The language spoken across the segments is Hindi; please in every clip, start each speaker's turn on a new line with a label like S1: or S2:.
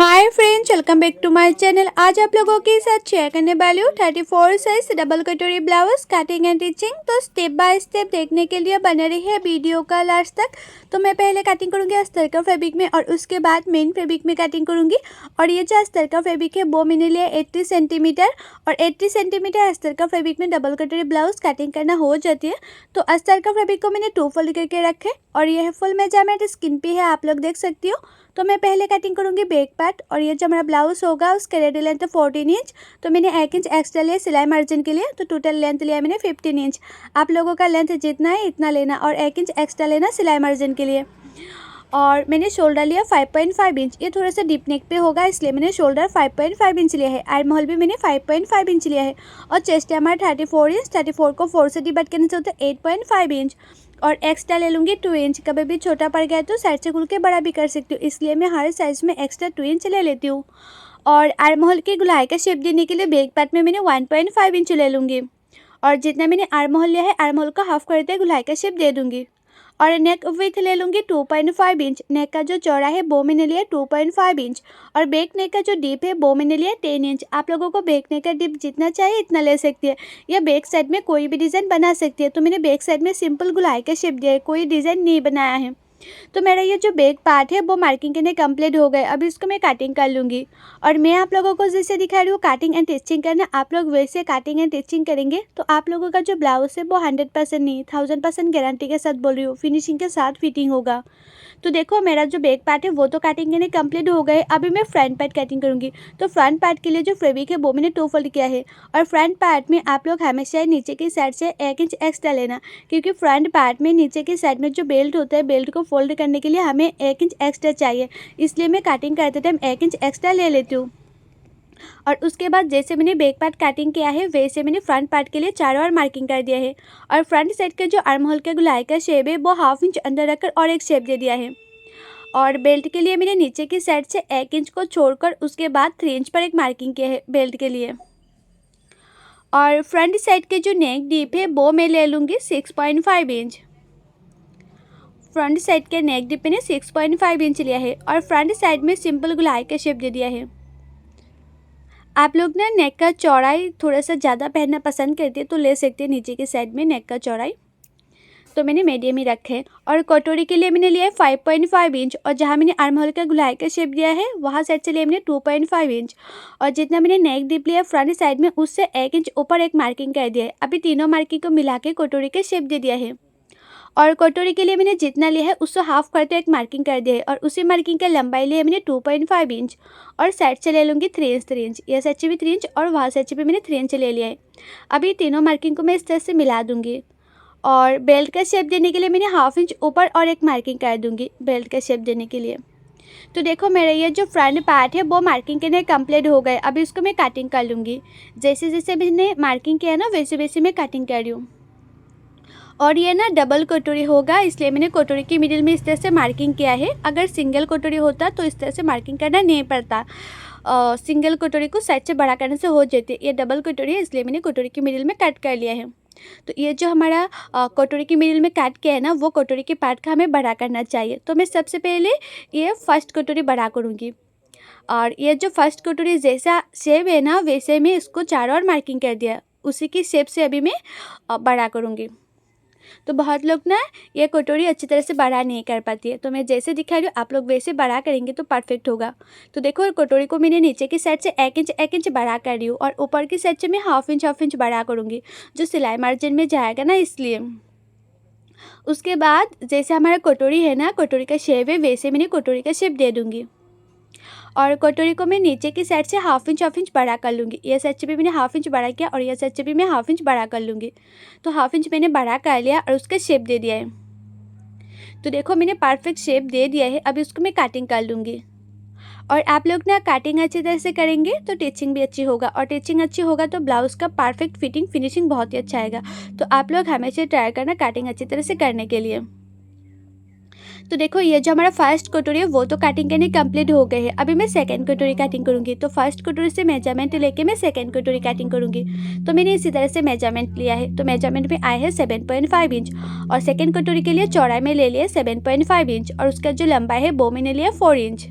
S1: Hi friends, welcome back to my channel. आज आप लोगों के साथ शेयर करने वाली हूँ 34 साइज डबल कटोरी ब्लाउज कटिंग एंड टिचिंग। तो स्टेप बाय स्टेप देखने के लिए बने रही है वीडियो का लास्ट तक। तो मैं पहले कटिंग करूँगी अस्तर का फैब्रिक में और उसके बाद मेन फैब्रिक में कटिंग करूँगी। और ये जो अस्तर का फैब्रिक है वो मैंने लिया 80 सेंटीमीटर और 80 सेंटीमीटर अस्तर का फैब्रिक में डबल कटोरी ब्लाउज कटिंग करना हो जाती है। तो अस्तर का फैब्रिक को मैंने 2 फोल्ड करके रखे और यह फुल मेजरमेंट स्किन पे है, आप लोग देख सकती हो। तो मैं पहले कटिंग करूँगी बैक पार्ट और ये जो हमारा ब्लाउज होगा उसके रेडी लेंथ 14 इंच। तो मैंने 1 इंच एक्स्ट्रा लिया सिलाई मार्जिन के लिए, तो टोटल लेंथ लिया मैंने 15 इंच। आप लोगों का लेंथ जितना है इतना लेना और 1 इंच एक्स्ट्रा लेना सिलाई मार्जिन के लिए। और मैंने शोल्डर लिया 5.5 इंच, ये थोड़ा सा डीप नेक पे होगा इसलिए मैंने शोल्डर 5.5 इंच लिया है। आर्म होल भी मैंने 5.5 इंच लिया है और चेस्ट है हमारा 34 इंच। 34 को 4 से डिवाइड करने से होता है 8.5 इंच और एक्स्ट्रा ले लूँगी 2 इंच। कभी भी छोटा पड़ गया तो साइड से खुल के बड़ा भी कर सकती हूँ, इसलिए मैं हर साइज़ में एक्स्ट्रा 2 इंच ले लेती हूँ। और आर्म होल की गुलाई का शेप देने के लिए बैक पार्ट में मैंने 1.5 इंच ले लूँगी और जितना मैंने आर्म होल लिया है आर्म होल का हाफ करते गुलाई का शेप दे दूँगी। और नेक विथ ले लूँगी 2.5 इंच। नेक का जो चौड़ा है वो मैंने लिया 2.5 इंच और बैक नेक का जो डीप है वो मैंने लिया 10 इंच। आप लोगों को बैक नेक का डीप जितना चाहिए इतना ले सकती है या बैक साइड में कोई भी डिज़ाइन बना सकती है। तो मैंने बैक साइड में सिंपल गुलाई का शेप दिया है, कोई डिज़ाइन नहीं बनाया है। तो मेरा ये जो बैक पार्ट है वो मार्किंग करने कंप्लीट हो गए। अभी इसको मैं कटिंग कर लूँगी और मैं आप लोगों को जैसे दिखा रही हूँ कटिंग एंड टिचिंग करना, आप लोग वैसे कटिंग एंड टिचिंग करेंगे तो आप लोगों का जो ब्लाउज है वो 100% नहीं 1000% गारंटी के साथ बोल रही हूँ, फिनिशिंग के साथ फिटिंग होगा। तो देखो मेरा जो बैक पार्ट है वो तो कटिंग करने कंप्लीट हो गए। अभी मैं फ्रंट पार्ट कटिंग करूँगी। तो फ्रंट पार्ट के लिए जो फैब्रिक है वो मैंने 2 फोल्ड किया है और फ्रंट पार्ट में आप लोग हमेशा नीचे की साइड से 1 इंच एक्स्ट्रा लेना, क्योंकि फ्रंट पार्ट में नीचे की साइड में जो बेल्ट होता है बेल्ट को फोल्ड करने के लिए हमें 1 इंच एक्स्ट्रा चाहिए, इसलिए मैं कटिंग करते टाइम 1 इंच एक्स्ट्रा ले लेती हूँ। और उसके बाद जैसे मैंने बैक पार्ट कटिंग किया है वैसे मैंने फ्रंट पार्ट के लिए चारों ओर मार्किंग कर दिया है और फ्रंट साइड के जो आर्म होल के गुलाई का शेप है वो 1/2 इंच अंदर रखकर और एक शेप दे दिया है। और बेल्ट के लिए मैंने नीचे की साइड से 1 इंच को छोड़कर उसके बाद 3 इंच पर एक मार्किंग किया है बेल्ट के लिए। और फ्रंट साइड के जो नेक डीप है वो मैं ले लूँगी 6.5 इंच। फ्रंट साइड के नेक डीप मैंने 6.5 इंच लिया है और फ्रंट साइड में सिंपल गुलाई का शेप दे दिया है। आप लोग ना नेक का चौड़ाई थोड़ा सा ज़्यादा पहनना पसंद करते हैं तो ले सकते हैं नीचे की साइड में नेक का चौड़ाई, तो मैंने मीडियम ही रखे हैं। और कटोरी के लिए मैंने लिया है 5.5 इंच और जहाँ मैंने आर्म होल का गुलाई का शेप दिया है वहाँ साइड से लिया मैंने 2.5 इंच और जितना मैंने नेक डीप लिया फ्रंट साइड में उससे 1 इंच ऊपर एक मार्किंग कर दिया है। अभी तीनों मार्किंग को मिला के कटोरी के शेप दे दिया है और कटोरी के लिए मैंने जितना लिया है उससे हाफ करते एक मार्किंग कर दिया है और उसी मार्किंग की लंबाई लिए मैंने 2.5 इंच और साइड से ले लूँगी 3 इंच 3 इंच, यह साइड से भी 3 इंच और वहाँ साइड से भी मैंने 3 इंच ले लिया है। अभी तीनों मार्किंग को मैं इस तरह से मिला दूँगी और बेल्ट का शेप देने के लिए मैंने 1/2 इंच ऊपर और एक मार्किंग कर दूँगी बेल्ट का शेप देने के लिए। तो देखो मेरा ये जो फ्रंट पार्ट है वो मार्किंग करने कंप्लीट हो गए। अभी इसको मैं कटिंग कर लूँगी। जैसे जैसे मैंने मार्किंग किया ना वैसे वैसे मैं कटिंग कर रही हूँ। और ये ना डबल कटोरी होगा इसलिए मैंने कटोरी की मिडिल में इस तरह से मार्किंग किया है। अगर सिंगल कटोरी होता तो इस तरह से मार्किंग करना नहीं पड़ता। सिंगल कटोरी को साइड से बड़ा करने से हो जाती है। ये डबल कटोरी है इसलिए मैंने कटोरी की मिडिल में कट कर लिया है। तो ये जो हमारा कटोरी की मिडिल में काट किया है ना वो कटोरी के पार्ट का हमें बड़ा करना चाहिए। तो मैं सबसे पहले ये फर्स्ट कटोरी बड़ा करूँगी और ये जो फर्स्ट कटोरी जैसा शेप है ना वैसे मैं इसको चारों ओर मार्किंग कर दिया, उसी की शेप से अभी मैं बड़ा करूँगी। तो बहुत लोग ना ये कटोरी अच्छी तरह से बड़ा नहीं कर पाती है, तो मैं जैसे दिखा रही हूँ आप लोग वैसे बड़ा करेंगे तो परफेक्ट होगा। तो देखो कटोरी को मैंने नीचे की साइड से 1 इंच बड़ा कर रही हूँ और ऊपर की साइड से मैं 1/2 इंच बड़ा करूँगी जो सिलाई मार्जिन में जाएगा ना इसलिए। उसके बाद जैसे हमारा कटोरी है ना कटोरी का शेप है वैसे मैंने कटोरी का शेप दे दूँगी और कटोरी को मैं नीचे की साइड से 1/2 इंच बड़ा कर लूँगी। ये साइड से भी मैंने 1/2 इंच बड़ा किया और ये साइड से भी मैं 1/2 इंच बड़ा कर लूँगी। तो 1/2 इंच मैंने बड़ा कर लिया और उसका शेप दे दिया है। तो देखो मैंने परफेक्ट शेप दे दिया है। अभी उसको मैं कटिंग कर लूँगी और आप लोग ना कटिंग अच्छी तरह से करेंगे तो टिचिंग भी अच्छी होगा और टिचिंग अच्छी होगा तो ब्लाउज़ का परफेक्ट फिटिंग फिनिशिंग बहुत ही अच्छा आएगा। तो आप लोग हमेशा ट्राई करना कटिंग अच्छी तरह से करने के लिए। तो देखो ये जो हमारा फर्स्ट कटोरी है वो तो कटिंग करने कंप्लीट हो गए है। अभी मैं सेकंड कटोरी कटिंग करूँगी। तो फर्स्ट कटोरी से मेजरमेंट लेके मैं सेकंड कटोरी कटिंग करूँगी। तो मैंने इसी तरह से मेजरमेंट लिया है। तो मेजरमेंट में आए हैं 7.5 इंच और सेकंड कटोरी के लिए चौड़ाई में ले लिया 7.5 इंच और उसका जो लंबाई है वो मैंने लिया 4 इंच।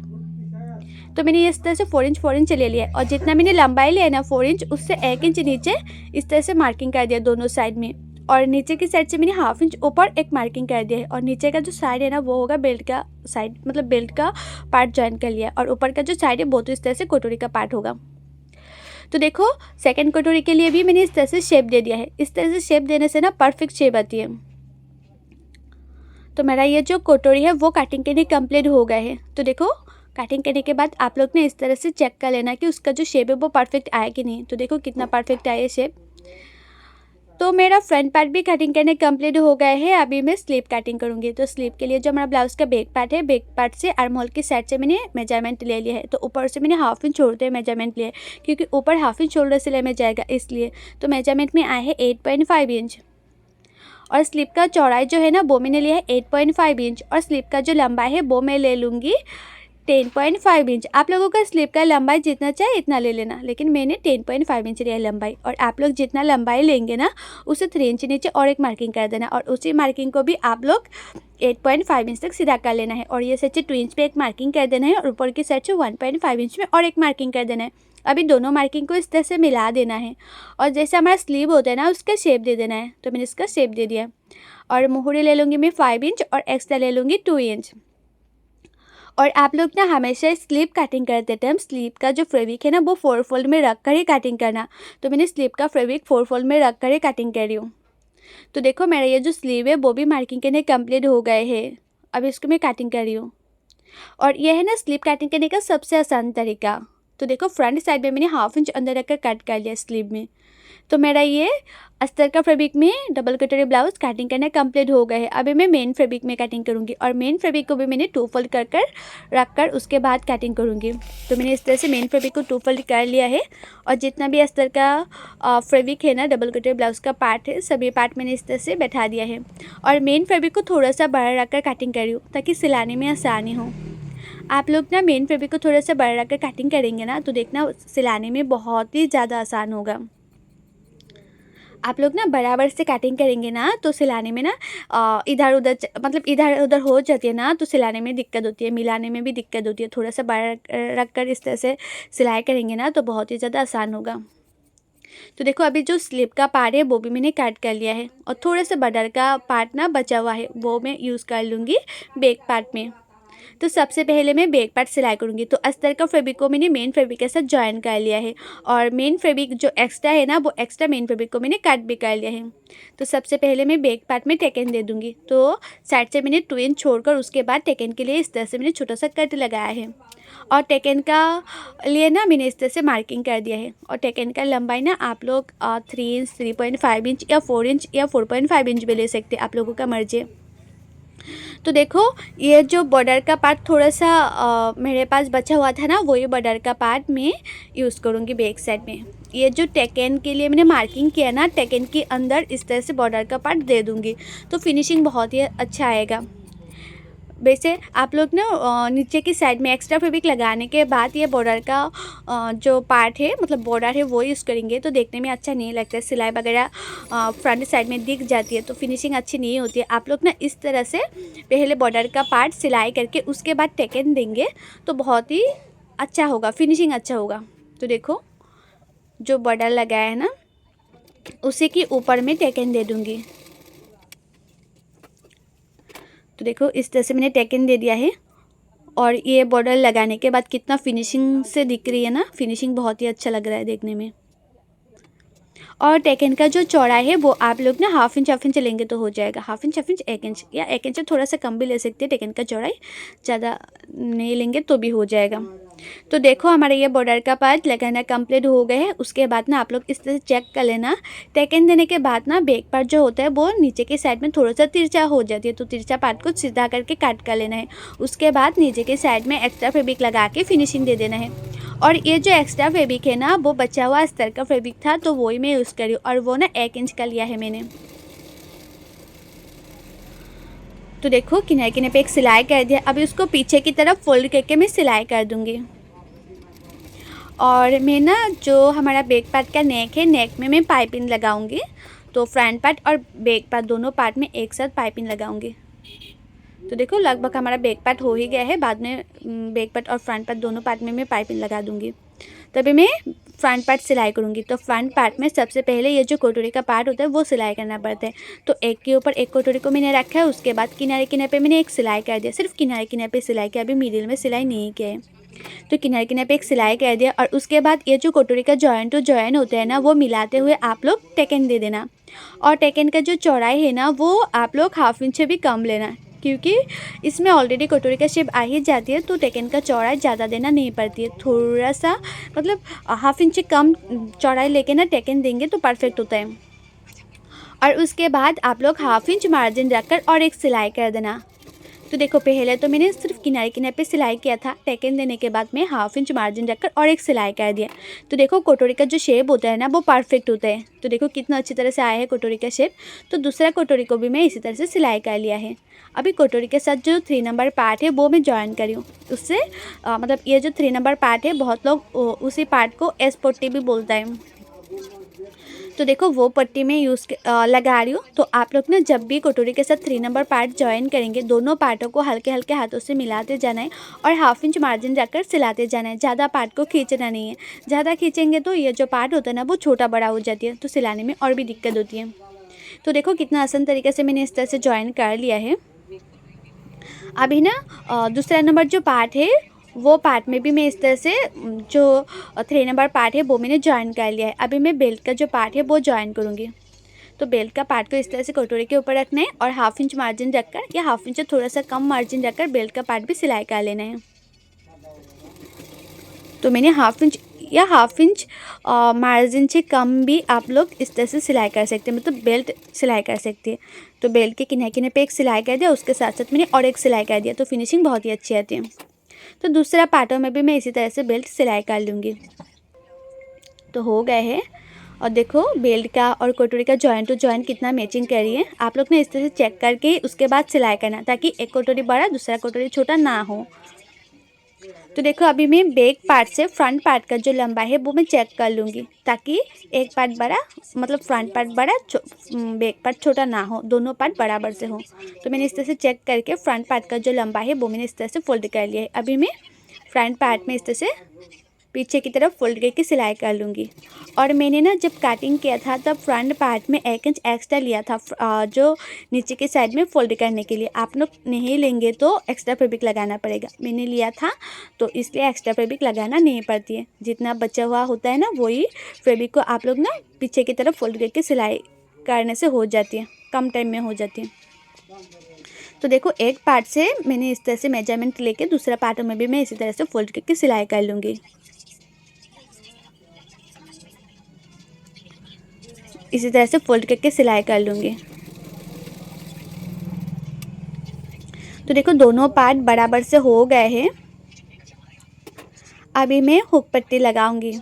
S1: तो मैंने इस तरह से 4 इंच ले लिया है और जितना मैंने लंबाई लिया है ना 4 इंच, उससे 1 इंच नीचे इस तरह से मार्किंग कर दिया दोनों साइड में। और नीचे की साइड से मैंने ½ इंच ऊपर एक मार्किंग कर दिया है और नीचे का जो साइड है ना वो होगा बेल्ट का साइड, मतलब बेल्ट का पार्ट ज्वाइन कर लिया और ऊपर का जो साइड है वो तो इस तरह से कटोरी का पार्ट होगा। तो देखो सेकंड कटोरी के लिए भी मैंने इस तरह से शेप दे दिया है। इस तरह से शेप देने से ना परफेक्ट शेप आती है। तो मेरा ये जो कटोरी है वो कटिंग के लिए कंप्लीट हो गया है। तो देखो कटिंग करने के बाद आप लोग ने इस तरह से चेक कर लेना कि उसका जो शेप है वो परफेक्ट आया कि नहीं। तो देखो कितना परफेक्ट आया शेप। तो मेरा फ्रंट पार्ट भी कटिंग करने कंप्लीट हो गया है। अभी मैं स्लीव कटिंग करूँगी। तो स्लीव के लिए जो हमारा ब्लाउज का बैक पार्ट है, बैक पार्ट से आर्म होल की साइड से मैंने मेजरमेंट ले लिया है। तो ऊपर से मैंने ½ इंच छोड़ते हुए मेजरमेंट लिया है, क्योंकि ऊपर ½ इंच शोल्डर सिलाई में जाएगा इसलिए। तो मेजरमेंट में आया है 8.5 इंच और स्लीव का चौड़ाई जो है ना वो मैंने लिया है 8.5 इंच और स्लीव का जो लंबाई है वो मैं ले लूँगी 10.5 इंच। आप लोगों का स्लीव का लंबाई जितना चाहे इतना ले लेना, लेकिन मैंने 10.5 इंच लिया है लंबाई। और आप लोग जितना लंबाई लेंगे ना उसे 3 इंच नीचे और एक मार्किंग कर देना और उसी मार्किंग को भी आप लोग 8.5 इंच तक सीधा कर लेना है। और ये साइड से 2 इंच पे एक मार्किंग कर देना है और ऊपर की साइड से 1.5 इंच में और एक मार्किंग कर देना है। अभी दोनों मार्किंग को इस तरह से मिला देना है और जैसे हमारा स्लीव होता है ना उसका शेप दे देना है। तो मैंने इसका शेप दे दिया और मोहरी ले लूँगी मैं 5 इंच और एक्स्ट्रा ले लूँगी 2 इंच। और आप लोग ना हमेशा स्लीव कटिंग करते टाइम स्लीव का जो फैब्रिक है ना वो 4 फोल्ड में रख कर ही कटिंग करना। तो मैंने स्लीव का फैब्रिक 4 फोल्ड में रख कर ही कटिंग कर रही हूँ। तो देखो मेरा ये जो स्लीव है वो भी मार्किंग करने कंप्लीट हो गए हैं। अब इसको मैं कटिंग कर रही हूँ और यह है ना स्लीव कटिंग करने का सबसे आसान तरीका। तो देखो फ्रंट साइड में मैंने ½ इंच अंदर रखकर कट कर लिया स्लीव में। तो मेरा ये अस्तर का फैब्रिक में डबल कटोरी ब्लाउज कटिंग करना कंप्लीट हो गया है। अभी मैं मेन फैब्रिक में कटिंग करूँगी और मेन फैब्रिक को भी मैंने 2 फोल्ड कर रख कर उसके बाद कटिंग करूँगी। तो मैंने इस तरह से मेन फैब्रिक को 2 फोल्ड कर लिया है और जितना भी अस्तर का फैब्रिक है ना डबल कटोरी ब्लाउज का पार्ट है सभी पार्ट मैंने इस तरह से बैठा दिया है और मेन फैब्रिक को थोड़ा सा बड़ा रख कर कटिंग कर रही हूँ ताकि सिलाने में आसानी हो। आप लोग ना मेन फैब्रिक को थोड़ा सा बड़ा रख कर कटिंग करेंगे ना तो देखना सिलाने में बहुत ही ज़्यादा आसान होगा। आप लोग ना बराबर से कटिंग करेंगे ना तो सिलाने में ना इधर उधर मतलब इधर उधर हो जाती है ना तो सिलाने में दिक्कत होती है, मिलाने में भी दिक्कत होती है। थोड़ा सा बड़ा रख कर इस तरह से सिलाई करेंगे ना तो बहुत ही ज़्यादा आसान होगा। तो देखो अभी जो स्लीव का पार्ट है वो भी मैंने कट कर लिया है और थोड़ा सा बॉर्डर का पार्ट ना बचा हुआ है वो मैं यूज़ कर लूँगी बैक पार्ट में। तो सबसे पहले मैं बैक पार्ट सिलाई करूँगी। तो अस्तर का फैब्रिक को मैंने मेन फैब्रिक के साथ जॉइन कर लिया है और मेन फैब्रिक जो एक्स्ट्रा है ना वो एक्स्ट्रा मेन फैब्रिक को मैंने कट भी कर लिया है। तो सबसे पहले मैं बैक पार्ट में टेकन दे दूँगी। तो साइड से मैंने 2 इंच छोड़कर उसके बाद टेकन के लिए इस तरह से मैंने छोटा सा कट लगाया है और टेकन का लिए ना मैंने इस तरह से मार्किंग कर दिया है। और टेकन का लंबाई ना आप लोग 3 इंच 3.5 इंच या 4 इंच या 4.5 इंच भी ले सकते, आप लोगों का मर्जी है। तो देखो ये जो बॉर्डर का पार्ट थोड़ा सा मेरे पास बचा हुआ था ना वही बॉर्डर का पार्ट मैं यूज़ करूँगी बैक साइड में। ये जो टेकन के लिए मैंने मार्किंग किया ना टेकन के अंदर इस तरह से बॉर्डर का पार्ट दे दूँगी तो फिनिशिंग बहुत ही अच्छा आएगा। वैसे आप लोग ना नीचे की साइड में एक्स्ट्रा फैब्रिक लगाने के बाद ये बॉर्डर का जो पार्ट है मतलब बॉर्डर है वो यूज़ करेंगे तो देखने में अच्छा नहीं लगता है। सिलाई वगैरह फ्रंट साइड में दिख जाती है तो फिनिशिंग अच्छी नहीं होती है। आप लोग ना इस तरह से पहले बॉर्डर का पार्ट सिलाई करके उसके बाद टेकन देंगे तो बहुत ही अच्छा होगा, फिनिशिंग अच्छा होगा। तो देखो जो बॉर्डर लगाया है ना उसी के ऊपर में टेकन दे दूँगी। तो देखो इस तरह से मैंने टेकन दे दिया है और ये बॉर्डर लगाने के बाद कितना फिनिशिंग से दिख रही है ना, फिनिशिंग बहुत ही अच्छा लग रहा है देखने में। और टेकन का जो चौड़ाई है वो आप लोग ना ½ इंच लेंगे तो हो जाएगा। ½ इंच 1 इंच या 1 इंच थोड़ा सा कम भी ले सकते हैं। टेकन का चौड़ाई ज़्यादा नहीं लेंगे तो भी हो जाएगा। तो देखो हमारा ये बॉर्डर का पार्ट लगाना कंप्लीट हो गया है। उसके बाद ना आप लोग इस तरह से चेक कर लेना। टेकन देने के बाद ना बैक पार्ट जो होता है वो नीचे के साइड में थोड़ा सा तिरछा हो जाती है तो तिरछा पार्ट को सीधा करके कट कर लेना है। उसके बाद नीचे के साइड में एक्स्ट्रा फैब्रिक लगा के फिनिशिंग दे देना है। और ये जो एक्स्ट्रा फैब्रिक है ना वो बचा हुआ अस्तर का फैब्रिक था तो वही मैं यूज़ करी और वो ना 1 इंच का लिया है मैंने। तो देखो किनारे किनारे पे एक सिलाई कर दिया। अभी उसको पीछे की तरफ फोल्ड करके मैं सिलाई कर दूँगी। और मैं ना जो हमारा बैक पार्ट का नेक है नेक में मैं पाइपिंग लगाऊंगी। तो फ्रंट पार्ट और बैक पार्ट दोनों पार्ट में एक साथ पाइपिंग लगाऊंगी। तो देखो लगभग हमारा बैक पार्ट हो ही गया है। बाद में बैक पार्ट और फ्रंट पार्ट दोनों पार्ट में मैं पाइपिंग लगा दूंगी। तभी मैं फ्रंट पार्ट सिलाई करूँगी। तो फ्रंट पार्ट में सबसे पहले ये जो कटोरी का पार्ट होता है वो सिलाई करना पड़ता है। तो एक के ऊपर एक कटोरी को मैंने रखा है, उसके बाद किनारे किनारे पे मैंने एक सिलाई कर दिया। सिर्फ किनारे किनारे पे सिलाई किया, अभी मिडिल में सिलाई नहीं किया है। तो किनारे किनारे पे एक सिलाई कर दिया और उसके बाद ये जो कटोरी का जॉइंट टू जॉइंट होता है ना, वो मिलाते हुए आप लोग टेकन दे देना। और टेकन का जो चौड़ाई है ना, वो आप लोग 1/2 इंच से भी कम लेना, क्योंकि इसमें ऑलरेडी कटोरी का शेप आ ही जाती है। तो टेकन का चौड़ाई ज़्यादा देना नहीं पड़ती है, थोड़ा सा मतलब 1/2 इंच से कम चौड़ाई लेके ना टेकन देंगे तो परफेक्ट होता है। और उसके बाद आप लोग 1/2 इंच मार्जिन रखकर और एक सिलाई कर देना। तो देखो पहले तो मैंने सिर्फ किनारे किनारे पे सिलाई किया था, टेकन देने के बाद में 1/2 इंच मार्जिन रखकर और एक सिलाई कर दिया। तो देखो कटोरी का जो शेप होता है ना, वो परफेक्ट होता है। तो देखो कितना अच्छी तरह से आया है कटोरी का शेप। तो दूसरा कटोरी को भी मैं इसी तरह से सिलाई कर लिया है। अभी कटोरी के साथ जो 3 नंबर पार्ट है वो मैं जॉइन करी हूँ। उससे मतलब ये जो 3 नंबर पार्ट है, बहुत लोग उसी पार्ट को एस पट्टी भी बोलता है। तो देखो वो पट्टी में लगा रही हूँ। तो आप लोग ना जब भी कटोरी के साथ 3 नंबर पार्ट ज्वाइन करेंगे, दोनों पार्टों को हल्के हल्के हाथों से मिलाते जाना है और 1/2 इंच मार्जिन रखकर सिलाते जाना है। ज़्यादा पार्ट को खींचना नहीं है, ज़्यादा खींचेंगे तो ये जो पार्ट होता है ना, वो छोटा बड़ा हो जाती है, तो सिलाने में और भी दिक्कत होती है। तो देखो कितना आसान तरीके से मैंने इस तरह से ज्वाइन कर लिया है। अभी ना दूसरा नंबर जो पार्ट है, वो पार्ट में भी मैं इस तरह से जो 3 नंबर पार्ट है वो मैंने ज्वाइन कर लिया है। अभी मैं बेल्ट का जो पार्ट है वो ज्वाइन करूँगी। तो बेल्ट का पार्ट को इस तरह से कटोरी के ऊपर रखना है और 1/2 इंच मार्जिन रखकर या 1/2 इंच से थोड़ा सा कम मार्जिन रखकर बेल्ट का पार्ट भी सिलाई कर लेना है। तो मैंने 1/2 इंच या 1/2 इंच मार्जिन से कम भी आप लोग इस तरह से सिलाई कर सकते हैं, मतलब बेल्ट सिलाई कर सकते हैं। तो बेल्ट के किनारे किनारे पे एक सिलाई कर दिया, उसके साथ साथ मैंने और एक सिलाई कर दिया, तो फिनिशिंग बहुत ही अच्छी आती है। तो दूसरा पार्टों में भी मैं इसी तरह से बेल्ट सिलाई कर लूँगी। तो हो गए हैं। और देखो बेल्ट का और कटोरी का जॉइंट टू जॉइंट कितना मैचिंग कर रही है। आप लोग ने इस तरह से चेक करके उसके बाद सिलाई करना, ताकि एक कटोरी बड़ा दूसरा कटोरी छोटा ना हो। तो देखो अभी मैं बैक पार्ट से फ्रंट पार्ट का जो लंबाई है वो मैं चेक कर लूँगी, ताकि एक पार्ट बड़ा मतलब फ्रंट पार्ट बड़ा बैक पार्ट छोटा ना हो, दोनों पार्ट बराबर से हो। तो मैंने इस तरह से चेक करके फ्रंट पार्ट का जो लंबाई है वो मैंने इस तरह से फोल्ड कर लिया है। अभी मैं फ्रंट पार्ट में इस तरह से पीछे की तरफ फोल्ड करके सिलाई कर लूँगी। और मैंने ना जब कटिंग किया था तब फ्रंट पार्ट में 1 इंच एक्स्ट्रा लिया था, जो नीचे के साइड में फोल्ड करने के लिए। आप लोग नहीं लेंगे तो एक्स्ट्रा फैब्रिक लगाना पड़ेगा। मैंने लिया था तो इसलिए एक्स्ट्रा फैब्रिक लगाना नहीं पड़ती है, जितना बचा हुआ होता है ना वही फैब्रिक को आप लोग ना पीछे की तरफ फोल्ड करके सिलाई करने से हो जाती है, कम टाइम में हो जाती है। तो देखो एक पार्ट से मैंने इस तरह से मेजरमेंट लेके दूसरा पार्ट में भी मैं इसी तरह से फोल्ड करके सिलाई कर लूँगी। इसी तरह से फोल्ड करके सिलाई कर लूँगी। तो देखो दोनों पार्ट बराबर से हो गए हैं। अभी मैं हुक पट्टी लगाऊंगी।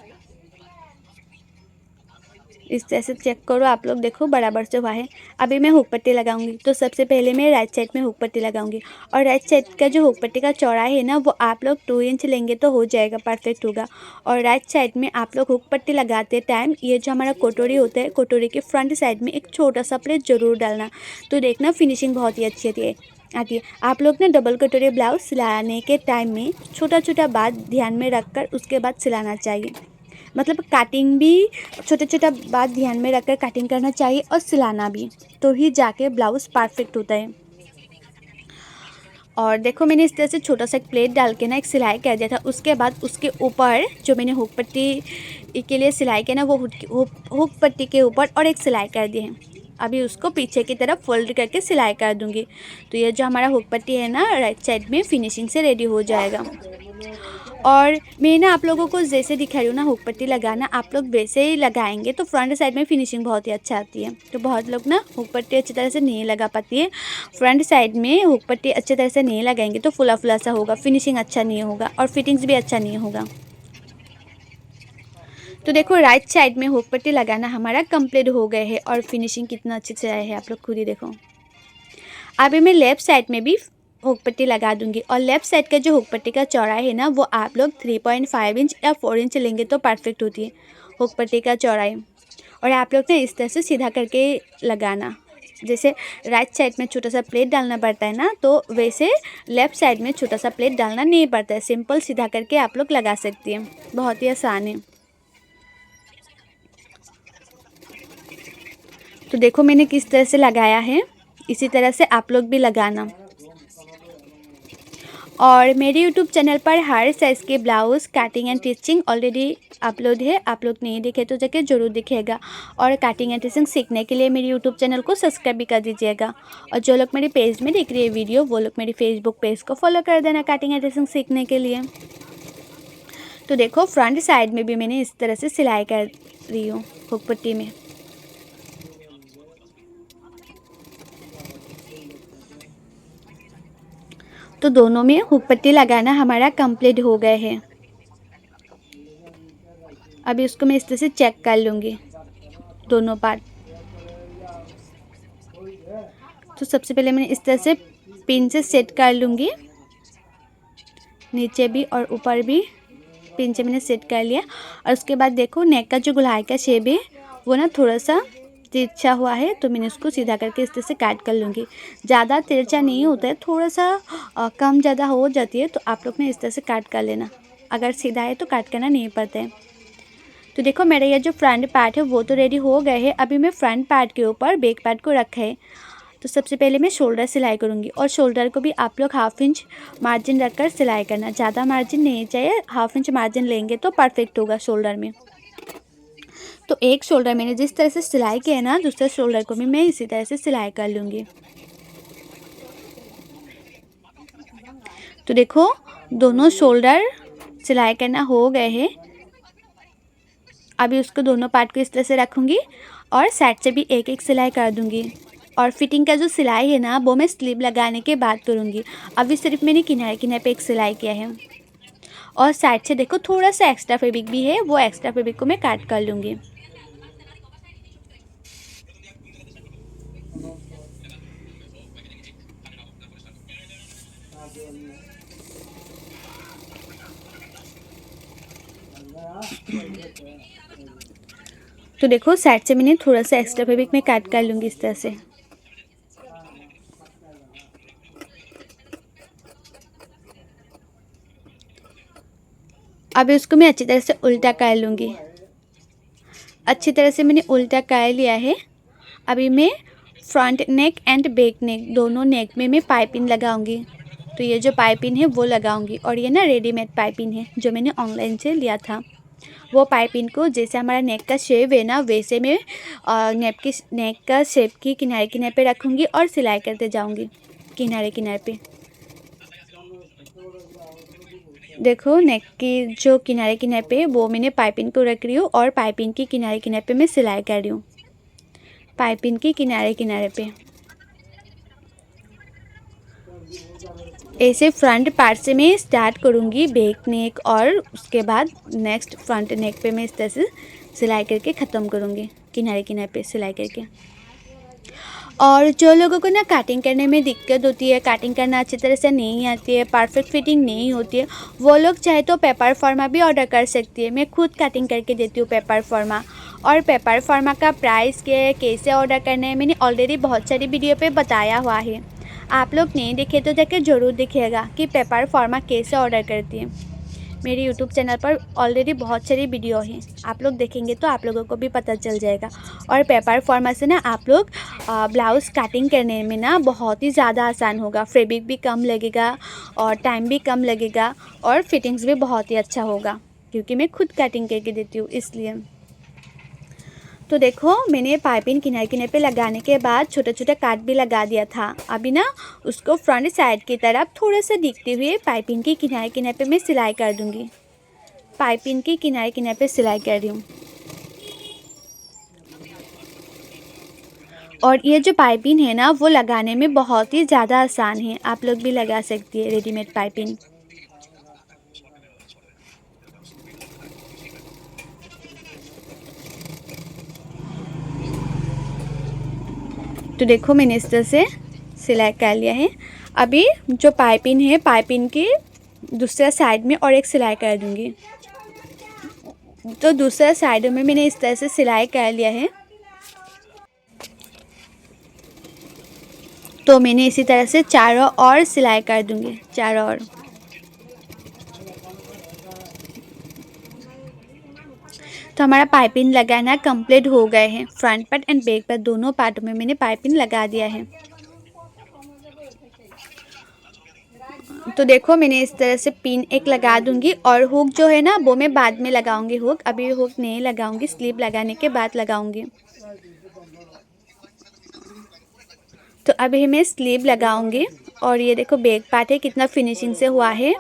S1: इस तरह से चेक करो आप लोग, देखो बराबर से हुआ है। अभी मैं हुक पट्टी लगाऊंगी। तो सबसे पहले मैं राइट साइड में हुक पट्टी लगाऊंगी। और राइट साइड का जो हुक पट्टी का चौड़ाई है ना, वो आप लोग 2 इंच लेंगे तो हो जाएगा, परफेक्ट होगा। और राइट साइड में आप लोग हुक पट्टी लगाते टाइम ये जो हमारा कटोरी होता है, कटोरी के फ्रंट साइड में एक छोटा सा प्लेट ज़रूर डालना। तो देखना फिनिशिंग बहुत ही अच्छी आती है। आप लोग ने डबल कटोरी ब्लाउज सिलाने के टाइम में छोटा छोटा बात ध्यान में रखकर उसके बाद सिलाना चाहिए। मतलब कटिंग भी छोटा छोटा बात ध्यान में रखकर कटिंग करना चाहिए और सिलाना भी, तो ही जाके ब्लाउज़ परफेक्ट होता है। और देखो मैंने इस तरह से छोटा सा एक प्लेट डाल के ना एक सिलाई कर दिया था। उसके बाद उसके ऊपर जो मैंने हुक पट्टी के लिए सिलाई किया ना, वो हुक पट्टी के ऊपर और एक सिलाई कर दी है। अभी उसको पीछे की तरफ फोल्ड करके सिलाई कर दूंगी। तो ये जो हमारा हुक पट्टी है ना, राइट साइड में फिनिशिंग से रेडी हो जाएगा। और मैं ना आप लोगों को जैसे दिखा रही हूँ ना हुक पट्टी लगाना, आप लोग वैसे ही लगाएंगे तो फ्रंट साइड में फिनिशिंग बहुत ही अच्छा आती है। तो बहुत लोग ना हुक पट्टी अच्छी तरह से नहीं लगा पाती है। फ्रंट साइड में हुक पट्टी अच्छी तरह से नहीं लगाएंगे तो फुला फुला सा होगा, फिनिशिंग अच्छा नहीं होगा और फिटिंग्स भी अच्छा नहीं होगा। तो देखो राइट साइड में हुक पट्टी लगाना हमारा कंप्लीट हो गए है और फिनिशिंग कितना अच्छे से आया है, आप लोग खुद ही देखो। अभी मैं लेफ़्ट साइड में भी हुक पट्टी लगा दूंगी। और लेफ़्ट साइड का जो हुक पट्टी का चौड़ाई है ना, वो आप लोग 3.5 इंच या 4 इंच लेंगे तो परफेक्ट होती है हुक पट्टी का चौड़ाई। और आप लोग ना इस तरह से सीधा करके लगाना। जैसे राइट साइड में छोटा सा प्लेट डालना पड़ता है ना, तो वैसे लेफ़्ट साइड में छोटा सा प्लेट डालना नहीं पड़ता है। सिंपल सीधा करके आप लोग लगा सकती हैं, बहुत ही आसान है। तो देखो मैंने किस तरह से लगाया है, इसी तरह से आप लोग भी लगाना। और मेरे यूट्यूब चैनल पर हर साइज़ के blouse cutting and teaching already upload है, आप लोग नहीं देखे तो जाके ज़रूर दिखेगा। और कटिंग एंड टिचिंग सीखने के लिए मेरे यूट्यूब चैनल को सब्सक्राइब भी कर दीजिएगा। और जो लोग मेरे पेज में देख रहे हैं वीडियो, वो लोग मेरे फेसबुक पेज को फॉलो कर देना कटिंग एंड टिचिंग सीखने के लिए। तो देखो फ्रंट साइड में भी मैंने इस तरह से सिलाई कर रही हूँ हुक पट्टी में। तो दोनों में हुक पट्टी लगाना हमारा कंप्लीट हो गए हैं। अभी उसको मैं इस तरह से चेक कर लूँगी दोनों पार्ट। तो सबसे पहले मैंने इस तरह से पिन से सेट कर लूँगी, नीचे भी और ऊपर भी पिन से मैंने सेट कर लिया। और उसके बाद देखो नेक का जो गोलाई का शेप है वो ना थोड़ा सा तिरछा हुआ है, तो मैंने उसको सीधा करके इस तरह से काट कर लूँगी। ज़्यादा तिरछा नहीं होता है, थोड़ा सा कम ज़्यादा हो जाती है, तो आप लोग ने इस तरह से काट कर लेना। अगर सीधा है तो काट करना नहीं पड़ता है। तो देखो मेरा ये जो फ्रंट पार्ट है वो तो रेडी हो गए हैं। अभी मैं फ्रंट पार्ट के ऊपर बैक पार्ट को रखा है। तो सबसे पहले मैं शोल्डर सिलाई करूँगी, और शोल्डर को भी आप लोग 1/2 इंच मार्जिन रखकर सिलाई करना, ज़्यादा मार्जिन नहीं चाहिए, 1/2 इंच मार्जिन लेंगे तो परफेक्ट होगा शोल्डर में। तो एक शोल्डर मैंने जिस तरह से सिलाई किया है ना, दूसरे शोल्डर को भी मैं इसी तरह से सिलाई कर लूँगी। तो देखो दोनों शोल्डर सिलाई करना हो गए हैं। अभी उसको दोनों पार्ट को इस तरह से रखूँगी और साइड से भी एक एक सिलाई कर दूँगी। और फिटिंग का जो सिलाई है ना वो मैं स्लीव लगाने के बाद करूँगी। अभी सिर्फ मैंने किनारे किनारे पे एक सिलाई किया है। और साइड से देखो थोड़ा सा एक्स्ट्रा फैब्रिक भी है, वो एक्स्ट्रा फैब्रिक को मैं काट कर लूँगी। तो देखो साइड से मैंने थोड़ा सा एक्स्ट्रा फैब्रिक में काट कर लूँगी इस तरह से। अभी उसको मैं अच्छी तरह से उल्टा कर लूँगी। अच्छी तरह से मैंने उल्टा कर लिया है। अभी मैं front neck and back neck दोनों नेक में मैं पाइपिंग लगाऊंगी। तो ये जो पाइपिंग है वो लगाऊंगी, और ये ना रेडीमेड पाइपिंग है जो मैंने ऑनलाइन से लिया था। वो पाइपिंग को जैसे हमारा नेक का शेप है ना वैसे मैं नेक का शेप की किनारे किनारे पे रखूँगी और सिलाई करते जाऊँगी किनारे किनारे पे। देखो नेक की जो किनारे किनारे पे वो मैंने पाइपिंग को रख रही हूँ, और पाइपिंग की किनारे किनारे पे मैं सिलाई कर रही हूँ, पाइपिंग के किनारे किनारे पे। ऐसे फ्रंट पार्ट से मैं स्टार्ट करूँगी बैक नेक, और उसके बाद नेक्स्ट फ्रंट नेक पे मैं इस तरह से सिलाई करके ख़त्म करूँगी किनारे किनारे पे सिलाई करके। और जो लोगों को ना कटिंग करने में दिक्कत होती है, कटिंग करना अच्छी तरह से नहीं आती है, परफेक्ट फिटिंग नहीं होती है, वो लोग चाहे तो पेपर फॉर्मा भी ऑर्डर कर सकती है। मैं खुद कटिंग करके देती हूँ पेपर फॉर्मा। और पेपर फॉर्मा का प्राइस क्या है, कैसे ऑर्डर करना है, मैंने ऑलरेडी बहुत सारी वीडियो पे बताया हुआ है। आप लोग नहीं देखे तो जाके ज़रूर देखिएगा कि पेपर फॉर्मा कैसे ऑर्डर करती है। मेरे यूट्यूब चैनल पर ऑलरेडी बहुत सारी वीडियो हैं, आप लोग देखेंगे तो आप लोगों को भी पता चल जाएगा। और पेपर फॉर्मा से ना आप लोग ब्लाउज़ कटिंग करने में ना बहुत ही ज़्यादा आसान होगा, फैब्रिक भी कम लगेगा और टाइम भी कम लगेगा, और फिटिंग्स भी बहुत ही अच्छा होगा, क्योंकि मैं खुद कटिंग करके देती हूँ इसलिए। तो देखो मैंने पाइपिंग किनारे किनारे पे लगाने के बाद छोटा छोटा काट भी लगा दिया था। अभी ना उसको फ्रंट साइड की तरफ थोड़ा सा दिखते हुए पाइपिंग के किनारे किनारे पे मैं सिलाई कर दूंगी। पाइपिंग के किनारे किनारे पे सिलाई कर रही हूँ। और ये जो पाइपिंग है ना वो लगाने में बहुत ही ज़्यादा आसान है, आप लोग भी लगा सकती है रेडीमेड पाइपिंग। तो देखो मैंने इस तरह से सिलाई कर लिया है। अभी जो पाइपिंग है पाइपिंग की दूसरा साइड में और एक सिलाई कर दूंगी। तो दूसरा साइड में मैंने इस तरह से सिलाई कर लिया है। तो मैंने इसी तरह से चारों ओर सिलाई कर दूंगी, चारों ओर। तो हमारा पाइपिंग लगाना कंप्लीट हो गए हैं। Front part and back part दोनों पार्टों में मैंने पाइपिंग लगा दिया है। तो देखो मैंने इस तरह से पिन एक लगा दूंगी और हुक जो है ना वो मैं बाद में लगाऊंगी। हुक अभी हुक नहीं लगाऊंगी, स्लीव लगाने के बाद लगाऊंगी। तो अभी मैं स्लीव लगाऊंगी और ये देखो बैक पार्ट है कितना फिनिशिंग से हुआ है।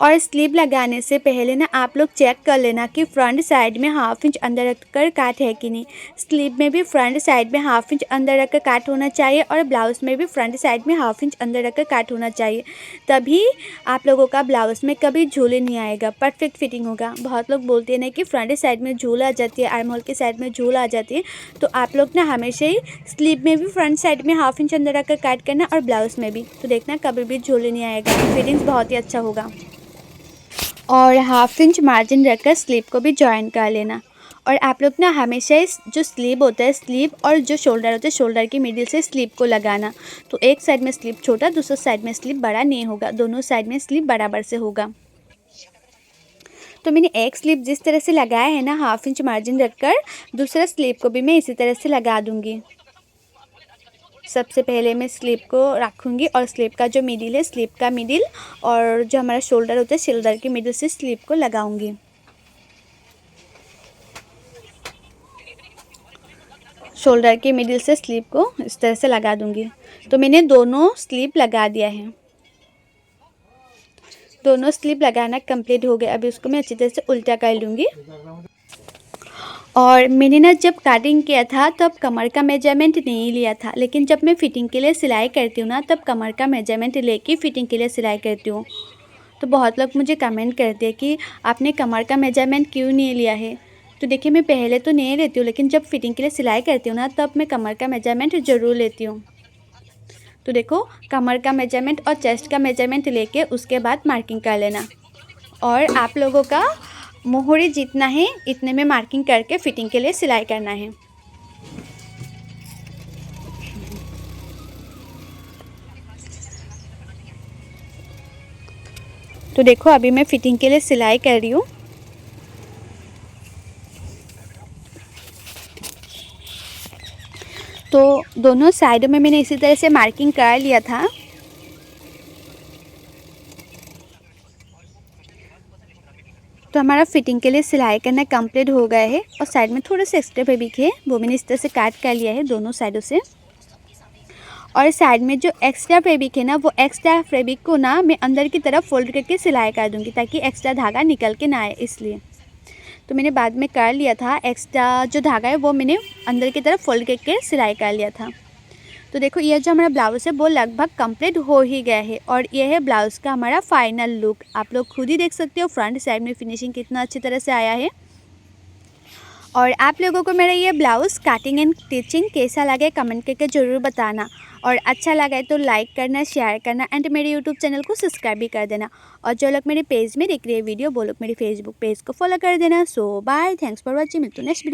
S1: और स्लीव लगाने से पहले ना आप लोग चेक कर लेना कि फ्रंट साइड में हाफ इंच अंदर रखकर काट है कि नहीं। स्लीव में भी फ्रंट साइड में हाफ इंच अंदर रखकर काट होना चाहिए और ब्लाउज़ में भी फ्रंट साइड में हाफ इंच अंदर रखकर काट होना चाहिए। तभी आप लोगों का ब्लाउज़ में कभी झूल नहीं आएगा, परफेक्ट फिटिंग होगा। बहुत लोग बोलते हैं ना कि फ्रंट साइड में झूल आ जाती है, आर्म होल के साइड में झूल आ जाती है। तो आप लोग ना हमेशा ही स्लीव में भी फ्रंट साइड में हाफ इंच अंदर रखकर काट करना और ब्लाउज़ में भी, तो देखना कभी भी झूल नहीं आएगा, फिटिंग्स बहुत ही अच्छा होगा। और हाफ इंच मार्जिन रखकर स्लीव को भी जॉइन कर लेना। और आप लोग ना हमेशा इस जो स्लीव होता है, स्लीव और जो शोल्डर होता है, शोल्डर की मिडिल से स्लीव को लगाना। तो एक साइड में स्लीव छोटा, दूसरे साइड में स्लीव बड़ा नहीं होगा, दोनों साइड में स्लीव बराबर से होगा। तो मैंने एक स्लीव जिस तरह से लगाया है ना हाफ इंच मार्जिन रखकर, दूसरा स्लीव को भी मैं इसी तरह से लगा दूँगी। सबसे पहले मैं स्लीव को रखूँगी और स्लीव का जो मिडिल है, स्लीव का मिडिल और जो हमारा शोल्डर होता है, शोल्डर के मिडिल से स्लीव को लगाऊंगी। शोल्डर के मिडिल से स्लीव को इस तरह से लगा दूंगी। तो मैंने दोनों स्लीव लगा दिया है, दोनों स्लीव लगाना कंप्लीट हो गया। अभी उसको मैं अच्छी तरह से उल्टा कर लूँगी। और मैंने ना जब कटिंग किया था तब कमर का मेजरमेंट नहीं लिया था, लेकिन जब मैं फ़िटिंग के लिए सिलाई करती हूँ ना तब कमर का मेजरमेंट लेके फ़िटिंग के लिए सिलाई करती हूँ। तो बहुत लोग मुझे कमेंट करते हैं कि आपने कमर का मेजरमेंट क्यों नहीं लिया है। तो देखिए मैं पहले तो नहीं लेती हूँ, लेकिन जब फ़िटिंग के लिए सिलाई करती हूँ ना तब मैं कमर का मेजरमेंट ज़रूर लेती हूँ। तो देखो कमर का मेजरमेंट और चेस्ट का मेजरमेंट लेके उसके बाद मार्किंग कर लेना। और आप लोगों का मोहरी जितना है इतने में मार्किंग करके फ़िटिंग के लिए सिलाई करना है। तो देखो अभी मैं फ़िटिंग के लिए सिलाई कर रही हूँ। तो दोनों साइडों में मैंने इसी तरह से मार्किंग कर लिया था। तो हमारा फ़िटिंग के लिए सिलाई करना कंप्लीट हो गया है और साइड में थोड़ा सा एक्स्ट्रा फैब्रिक है वो मैंने इस तरह से काट कर लिया है दोनों साइडों से। और साइड में जो एक्स्ट्रा फैब्रिक है ना वो एक्स्ट्रा फैब्रिक को ना मैं अंदर की तरफ फोल्ड करके सिलाई कर दूँगी ताकि एक्स्ट्रा धागा निकल के ना आए, इसलिए। तो मैंने बाद में कर लिया था, एक्स्ट्रा जो धागा है वो मैंने अंदर की तरफ फोल्ड करके सिलाई कर लिया था। तो देखो ये जो हमारा ब्लाउज़ है वो लगभग कंप्लीट हो ही गया है और ये है ब्लाउज़ का हमारा फाइनल लुक। आप लोग खुद ही देख सकते हो फ्रंट साइड में फिनिशिंग कितना अच्छी तरह से आया है। और आप लोगों को मेरा ये ब्लाउज़ कटिंग एंड स्टिचिंग कैसा लगे कमेंट करके ज़रूर बताना। और अच्छा लगा तो लाइक करना, शेयर करना एंड मेरे यूट्यूब चैनल को सब्सक्राइब भी कर देना। और जो लोग मेरे पेज में देख रहे हैं वीडियो वो लोग मेरे फेसबुक पेज को फॉलो कर देना। सो बाय, थैंक्स फॉर वॉचिंग, मिलते हैं नेक्स्ट वीडियो।